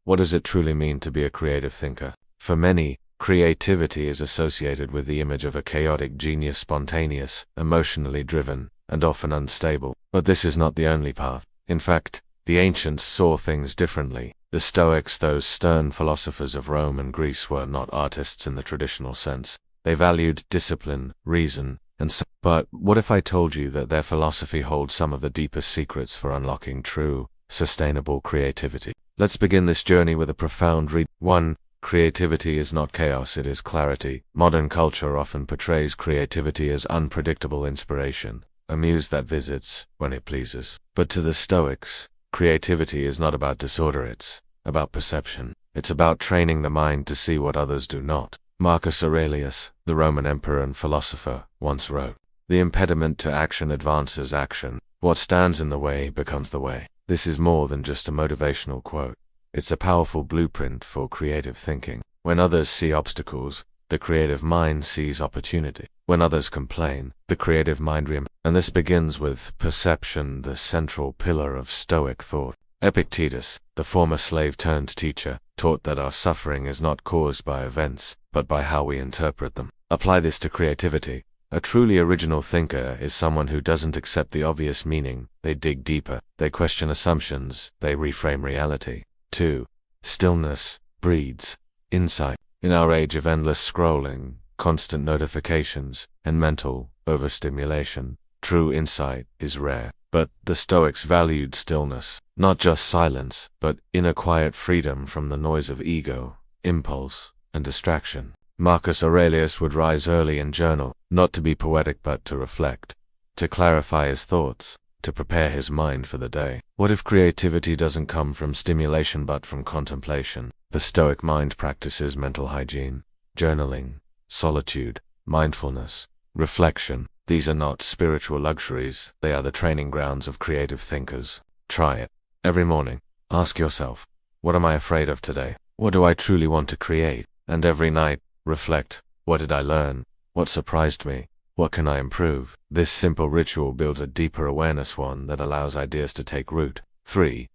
What does it truly mean to be a creative thinker? For many, creativity is associated with the image of a chaotic genius, spontaneous, emotionally driven, and often unstable. But this is not the only path. In fact, the ancients saw things differently. The Stoics, those stern philosophers of Rome and Greece, were not artists in the traditional sense. They valued discipline, reason, and so. But what if I told you that their philosophy holds some of the deepest secrets for unlocking true, sustainable creativity? Let's begin this journey with a profound read. 1. Creativity is not chaos, it is clarity. Modern culture often portrays creativity as unpredictable inspiration, a muse that visits when it pleases. But to the Stoics, creativity is not about disorder, it's about perception. It's about training the mind to see what others do not. Marcus Aurelius, the Roman emperor and philosopher, once wrote, "The impediment to action advances action. What stands in the way becomes the way." This is more than just a motivational quote. It's a powerful blueprint for creative thinking. When others see obstacles, the creative mind sees opportunity. When others complain, the creative mind and this begins with perception, the central pillar of Stoic thought. Epictetus, the former slave-turned-teacher, taught that our suffering is not caused by events, but by how we interpret them. Apply this to creativity. A truly original thinker is someone who doesn't accept the obvious meaning. They dig deeper. They question assumptions. They reframe reality. 2. Stillness breeds insight. In our age of endless scrolling, constant notifications, and mental overstimulation, true insight is rare. But the Stoics valued stillness, not just silence, but inner quiet freedom from the noise of ego, impulse, and distraction. Marcus Aurelius would rise early and journal, not to be poetic but to reflect, to clarify his thoughts, to prepare his mind for the day. What if creativity doesn't come from stimulation but from contemplation? The Stoic mind practices mental hygiene, journaling, solitude, mindfulness, reflection. These are not spiritual luxuries, they are the training grounds of creative thinkers. Try it. Every morning, ask yourself, what am I afraid of today? What do I truly want to create? And every night, reflect, what did I learn? What surprised me? What can I improve? This simple ritual builds a deeper awareness, one that allows ideas to take root. 3.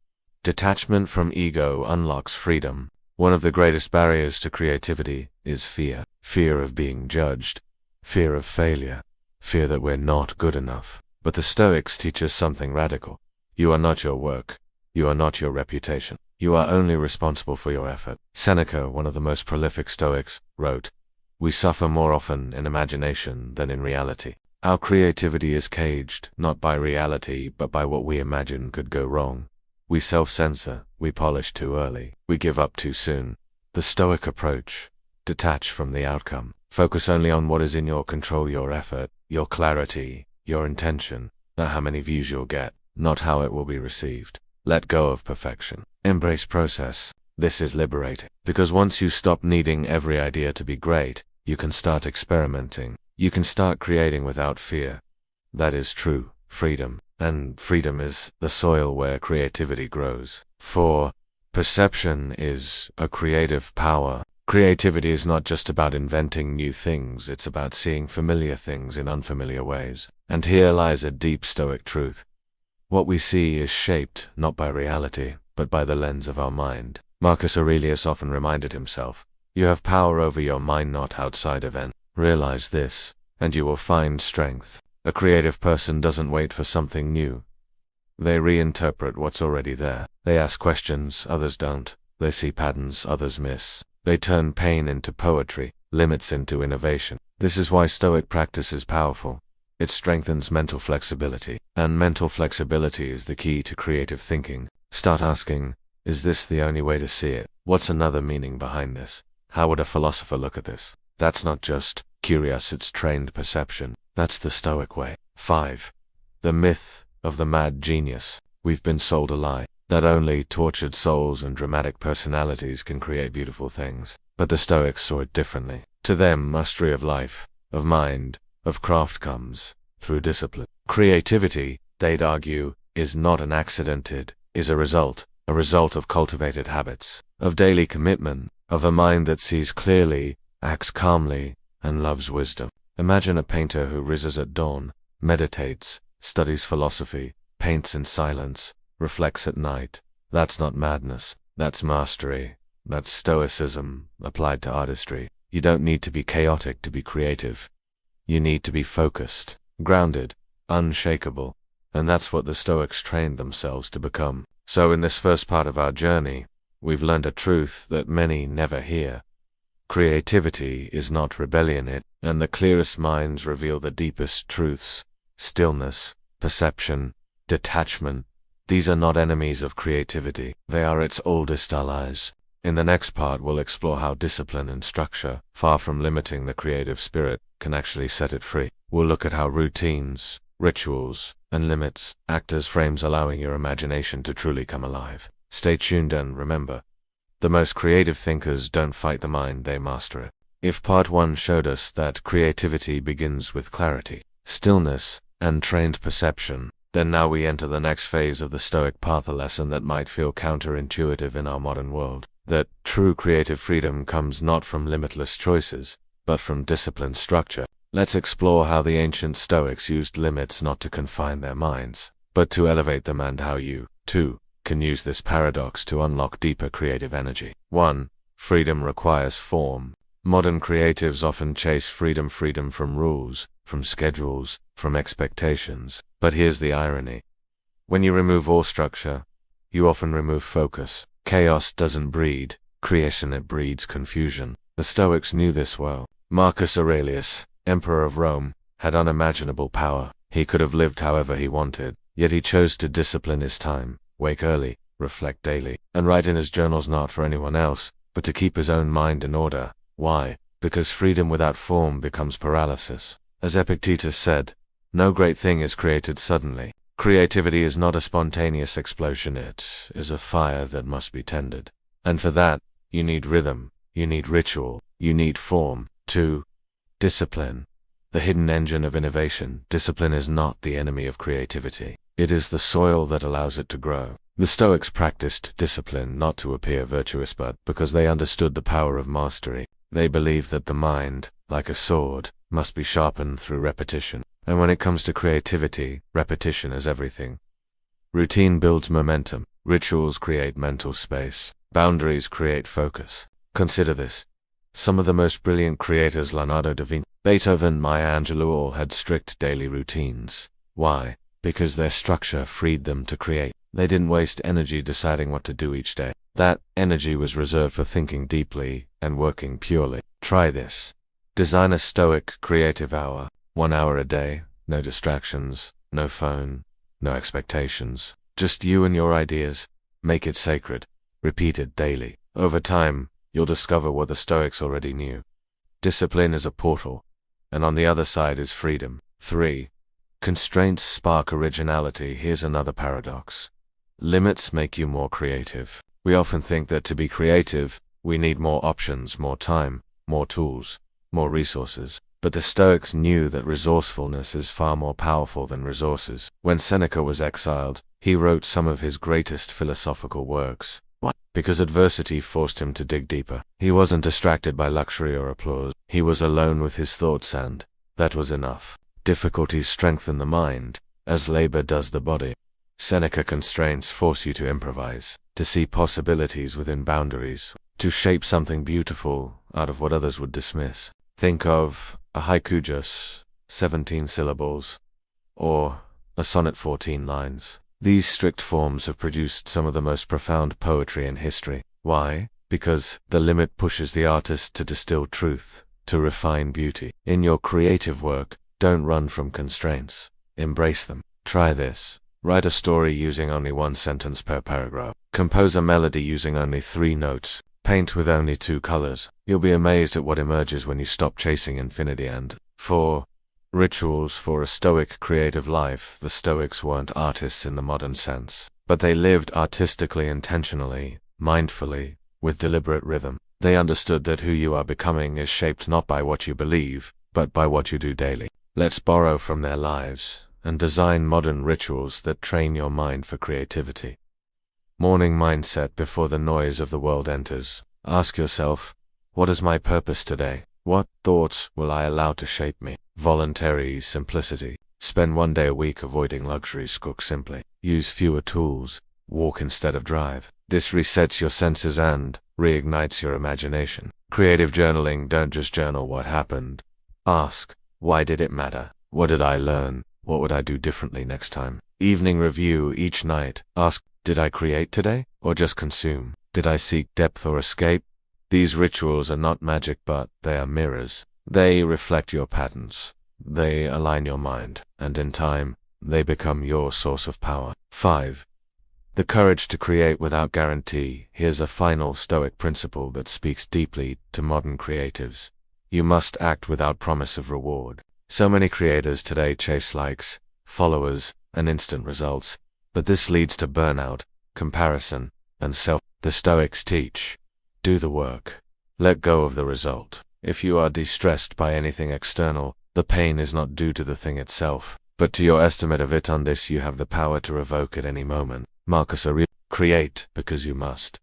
Detachment from ego unlocks freedom. One of the greatest barriers to creativity is fear. Fear of being judged. Fear of failure. Fear that we're not good enough. But the Stoics teach us something radical. You are not your work. You are not your reputation. You are only responsible for your effort. Seneca, one of the most prolific Stoics, wrote, "We suffer more often in imagination than in reality." Our creativity is caged, not by reality, but by what we imagine could go wrong. We self-censor, we polish too early, we give up too soon. The Stoic approach: detach from the outcome. Focus only on what is in your control, your effort, your clarity, your intention, not how many views you'll get, not how it will be received. Let go of perfection. Embrace process. This is liberating, because once you stop needing every idea to be great, you can start experimenting. You can start creating without fear. That is true freedom, and freedom is the soil where creativity grows. 4. Perception is a creative power. Creativity is not just about inventing new things, it's about seeing familiar things in unfamiliar ways. And here lies a deep Stoic truth. What we see is shaped not by reality, but by the lens of our mind. Marcus Aurelius often reminded himself, "You have power over your mind, not outside events." Realize this, and you will find strength. A creative person doesn't wait for something new. They reinterpret what's already there. They ask questions others don't. They see patterns others miss. They turn pain into poetry, limits into innovation. This is why Stoic practice is powerful. It strengthens mental flexibility, and mental flexibility is the key to creative thinking. Start asking, is this the only way to see it? What's another meaning behind this? How would a philosopher look at this? That's not just curious, it's trained perception. That's the Stoic way. 5. The myth of the mad genius. We've been sold a lie, that only tortured souls and dramatic personalities can create beautiful things. But the Stoics saw it differently. To them, mastery of life, of mind, of craft comes through discipline. Creativity, they'd argue, is not an accident, it is a result of cultivated habits, of daily commitment, of a mind that sees clearly, acts calmly, and loves wisdom. Imagine a painter who rises at dawn, meditates, studies philosophy, paints in silence, reflects at night. That's not madness. That's mastery. That's Stoicism applied to artistry. You don't need to be chaotic to be creative. You need to be focused, grounded, unshakable. And that's what the Stoics trained themselves to become. So in this first part of our journey, we've learned a truth that many never hear. Creativity is not rebellion, and the clearest minds reveal the deepest truths. Stillness, perception, detachment. These are not enemies of creativity. They are its oldest allies. In the next part, we'll explore how discipline and structure, far from limiting the creative spirit, can actually set it free. We'll look at how routines, rituals, and limits act as frames allowing your imagination to truly come alive. Stay tuned and remember, the most creative thinkers don't fight the mind, they master it. If part 1 showed us that creativity begins with clarity, stillness, and trained perception, then now we enter the next phase of the Stoic path, a lesson that might feel counterintuitive in our modern world. That true creative freedom comes not from limitless choices, but from disciplined structure. Let's explore how the ancient Stoics used limits not to confine their minds, but to elevate them, and how you, too, can use this paradox to unlock deeper creative energy. 1. Freedom requires form. Modern creatives often chase freedom from rules, from schedules, from expectations. But here's the irony. When you remove all structure, you often remove focus. Chaos doesn't breed creation, it breeds confusion. The Stoics knew this well. Marcus Aurelius, Emperor of Rome, had unimaginable power. He could have lived however he wanted, yet he chose to discipline his time, wake early, reflect daily, and write in his journals not for anyone else, but to keep his own mind in order. Why? Because freedom without form becomes paralysis. As Epictetus said, no great thing is created suddenly. Creativity is not a spontaneous explosion, it is a fire that must be tended. And for that, you need rhythm, you need ritual, you need form. 2. Discipline. The hidden engine of innovation. Discipline is not the enemy of creativity. It is the soil that allows it to grow. The Stoics practiced discipline not to appear virtuous, but because they understood the power of mastery. They believed that the mind, like a sword, must be sharpened through repetition. And when it comes to creativity, repetition is everything. Routine builds momentum. Rituals create mental space. Boundaries create focus. Consider this. Some of the most brilliant creators, Leonardo da Vinci, Beethoven, Maya Angelou, all had strict daily routines. Why? Because their structure freed them to create. They didn't waste energy deciding what to do each day. That energy was reserved for thinking deeply and working purely. Try this. Design a Stoic creative hour. 1 hour a day, no distractions, no phone, no expectations. Just you and your ideas. Make it sacred. Repeat it daily. Over time, you'll discover what the Stoics already knew. Discipline is a portal, and on the other side is freedom. 3. Constraints spark originality. Here's another paradox. Limits make you more creative. We often think that to be creative, we need more options, more time, more tools, more resources. But the Stoics knew that resourcefulness is far more powerful than resources. When Seneca was exiled, he wrote some of his greatest philosophical works. Why? Because adversity forced him to dig deeper. He wasn't distracted by luxury or applause. He was alone with his thoughts, and that was enough. Difficulties strengthen the mind, as labor does the body. Seneca constraints force you to improvise, to see possibilities within boundaries, to shape something beautiful out of what others would dismiss. Think of a haiku, just 17 syllables, or a sonnet, 14 lines. These strict forms have produced some of the most profound poetry in history. Why? Because the limit pushes the artist to distill truth, to refine beauty. In your creative work, don't run from constraints. Embrace them. Try this. Write a story using only 1 sentence per paragraph. Compose a melody using only 3 notes. Paint with only 2 colors. You'll be amazed at what emerges when you stop chasing infinity. And 4. Rituals for a Stoic creative life. The Stoics weren't artists in the modern sense, but they lived artistically, intentionally, mindfully, with deliberate rhythm. They understood that who you are becoming is shaped not by what you believe, but by what you do daily. Let's borrow from their lives and design modern rituals that train your mind for creativity. Morning mindset. Before the noise of the world enters, ask yourself, what is my purpose today? What thoughts will I allow to shape me? Voluntary simplicity. Spend 1 day a week avoiding luxuries. Cook simply. Use fewer tools. Walk instead of drive. This resets your senses and reignites your imagination. Creative journaling, don't just journal what happened. Ask, why did it matter? What did I learn? What would I do differently next time? Evening review each night. Ask, did I create today or just consume? Did I seek depth or escape? These rituals are not magic, but they are mirrors. They reflect your patterns. They align your mind, and in time, they become your source of power. 5. The courage to create without guarantee. Here's a final Stoic principle that speaks deeply to modern creatives. You must act without promise of reward. So many creators today chase likes, followers, and instant results, but this leads to burnout, comparison, and The Stoics teach, do the work. Let go of the result. If you are distressed by anything external, the pain is not due to the thing itself, but to your estimate of it. On this you have the power to revoke at any moment. Marcus Aurelius. Create because you must.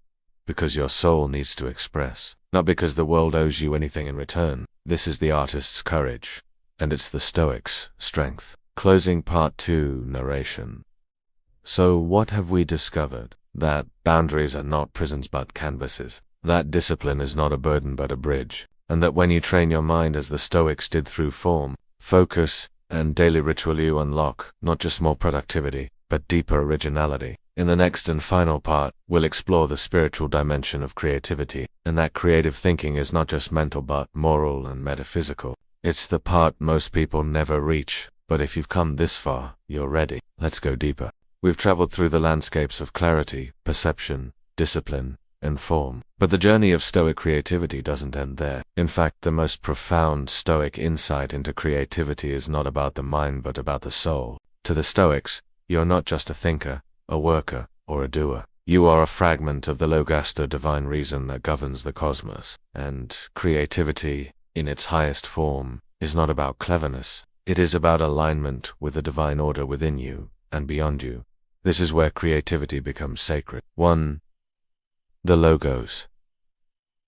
Because your soul needs to express. Not because the world owes you anything in return. This is the artist's courage. And it's the Stoics' strength. Closing Part 2 Narration. So what have we discovered? That boundaries are not prisons but canvases. That discipline is not a burden but a bridge. And that when you train your mind as the Stoics did through form, focus, and daily ritual, you unlock not just more productivity, but deeper originality. In the next and final part, we'll explore the spiritual dimension of creativity, and that creative thinking is not just mental but moral and metaphysical. It's the part most people never reach, but if you've come this far, you're ready. Let's go deeper. We've traveled through the landscapes of clarity, perception, discipline, and form. But the journey of Stoic creativity doesn't end there. In fact, the most profound Stoic insight into creativity is not about the mind but about the soul. To the Stoics, you're not just a thinker, a worker, or a doer. You are a fragment of the Logos, the divine reason that governs the cosmos. And creativity, in its highest form, is not about cleverness. It is about alignment with the divine order within you and beyond you. This is where creativity becomes sacred. 1. The Logos.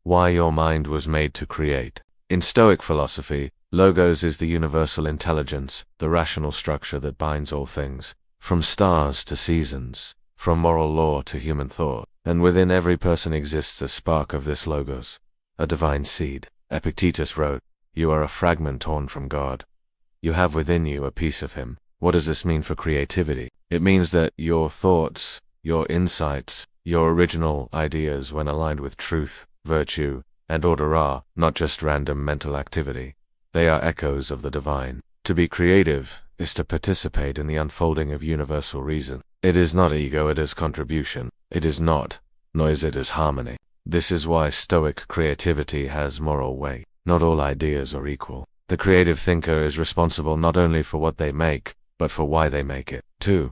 Why your mind was made to create. In Stoic philosophy, Logos is the universal intelligence, the rational structure that binds all things, from stars to seasons, from moral law to human thought. And within every person exists a spark of this Logos, a divine seed. Epictetus wrote, "You are a fragment torn from God. You have within you a piece of Him." What does this mean for creativity? It means that your thoughts, your insights, your original ideas, when aligned with truth, virtue, and order, are not just random mental activity. They are echoes of the divine. To be creative is to participate in the unfolding of universal reason. It is not ego, it is contribution. It is not noise, it is harmony. This is why Stoic creativity has moral weight. Not all ideas are equal. The creative thinker is responsible not only for what they make, but for why they make it. 2.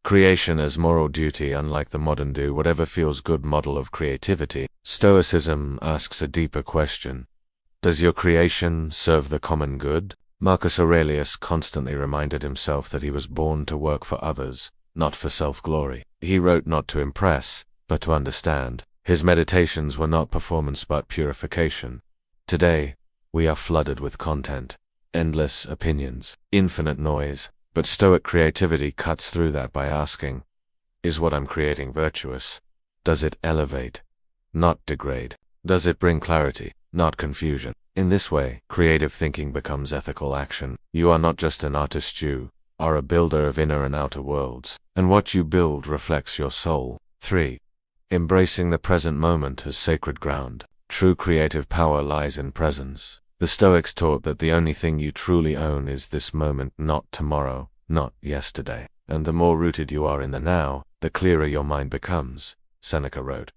Creation as moral duty. Unlike the modern do whatever feels good model of creativity, Stoicism asks a deeper question. Does your creation serve the common good? Marcus Aurelius constantly reminded himself that he was born to work for others, not for self-glory. He wrote not to impress, but to understand. His meditations were not performance but purification. Today, we are flooded with content, endless opinions, infinite noise. But Stoic creativity cuts through that by asking, is what I'm creating virtuous? Does it elevate, not degrade? Does it bring clarity, not confusion? In this way, creative thinking becomes ethical action. You are not just an artist, you are a builder of inner and outer worlds. And what you build reflects your soul. 3. Embracing the present moment as sacred ground. True creative power lies in presence. The Stoics taught that the only thing you truly own is this moment, not tomorrow, not yesterday. And the more rooted you are in the now, the clearer your mind becomes. Seneca wrote,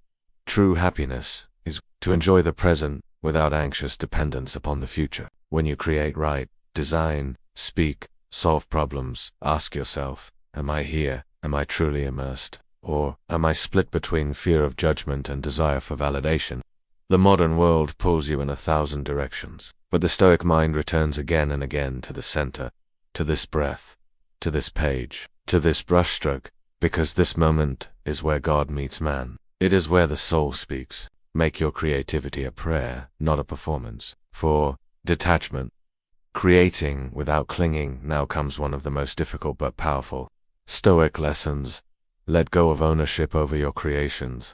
"True happiness is to enjoy the present without anxious dependence upon the future." When you create, write, design, speak, solve problems, ask yourself, am I here? Am I truly immersed? Or am I split between fear of judgment and desire for validation? The modern world pulls you in 1,000 directions, but the Stoic mind returns again and again to the center, to this breath, to this page, to this brushstroke, because this moment is where God meets man. It is where the soul speaks. Make your creativity a prayer, not a performance. 4. Detachment. Creating without clinging. Now comes one of the most difficult but powerful Stoic lessons. Let go of ownership over your creations.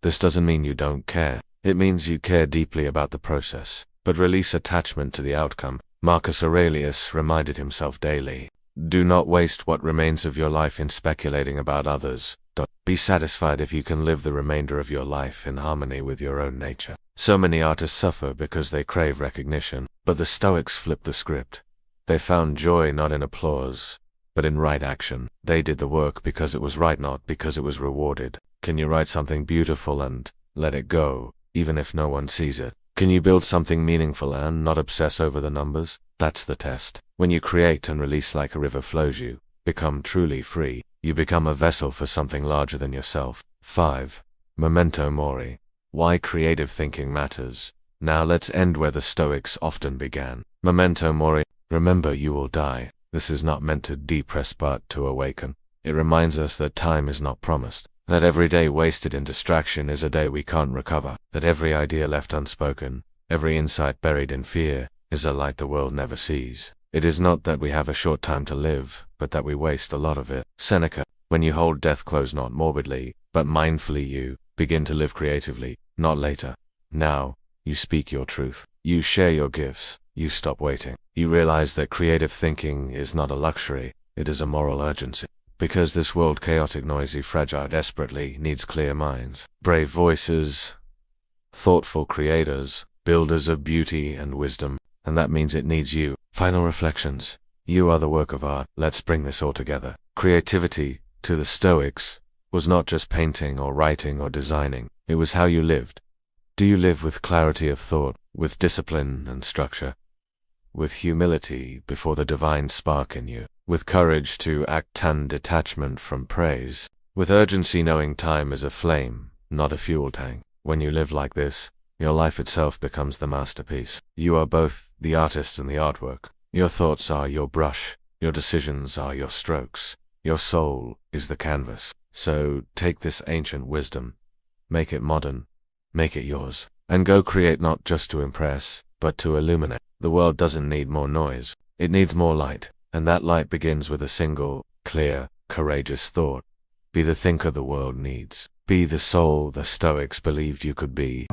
This doesn't mean you don't care. It means you care deeply about the process, but release attachment to the outcome. Marcus Aurelius reminded himself daily, do not waste what remains of your life in speculating about others. Be satisfied if you can live the remainder of your life in harmony with your own nature. So many artists suffer because they crave recognition, but the Stoics flipped the script. They found joy not in applause, but in right action. They did the work because it was right, not because it was rewarded. Can you write something beautiful and let it go, even if no one sees it? Can you build something meaningful and not obsess over the numbers? That's the test. When you create and release like a river flows, you become truly free. You become a vessel for something larger than yourself. 5. Memento mori. Why creative thinking matters. Now let's end where the Stoics often began. Memento mori. Remember, you will die. This is not meant to depress but to awaken. It reminds us that time is not promised, that every day wasted in distraction is a day we can't recover, that every idea left unspoken, every insight buried in fear, is a light the world never sees. It is not that we have a short time to live, but that we waste a lot of it. Seneca. When you hold death close, not morbidly, but mindfully, you begin to live creatively, not later. Now, you speak your truth. You share your gifts. You stop waiting. You realize that creative thinking is not a luxury, it is a moral urgency. Because this world, chaotic, noisy, fragile, desperately needs clear minds, brave voices, thoughtful creators, builders of beauty and wisdom, and that means it needs you. Final reflections. You are the work of art. Let's bring this all together. Creativity, to the Stoics, was not just painting or writing or designing. It was how you lived. Do you live with clarity of thought, with discipline and structure, with humility before the divine spark in you, with courage to act and detachment from praise, with urgency knowing time is a flame, not a fuel tank? When you live like this, your life itself becomes the masterpiece. You are both the artist and the artwork. Your thoughts are your brush, your decisions are your strokes, your soul is the canvas. So take this ancient wisdom, make it modern, make it yours, and go create, not just to impress, but to illuminate. The world doesn't need more noise, it needs more light, and that light begins with a single, clear, courageous thought. Be the thinker the world needs. Be the soul the Stoics believed you could be.